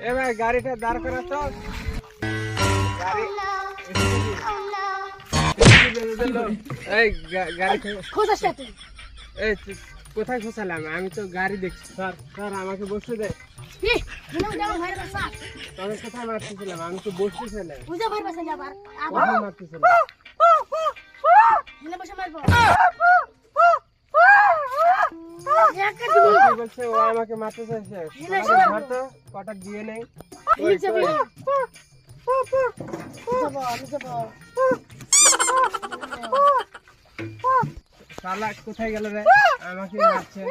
এ ভাই গাড়িটা দাঁড় করা তো গাড়ি এই গাড়ি খোঁজাস না তুই। এই কোথায় খোঁচালাম? আমি তো গাড়ি দেখছি। স্যার স্যার আমাকে বসতে দে। কি মনে উঠে আমার ভাইয়ের বাসা তবে কোথায় মারতেছিলাম? আমি তো বসতেছিলাম। বুঝা ভাইয়ের বাসা যাবার কোথায় মারতেছিলাম? মনে বসে মারবো কি বলছে? ও আমাকে মারতে চাইছে। ধর তো কটা দিয়ে নেই। ওই যাবো কই? আমি যাবো শালা কোথায় গেল রে? আমাকে মারছে।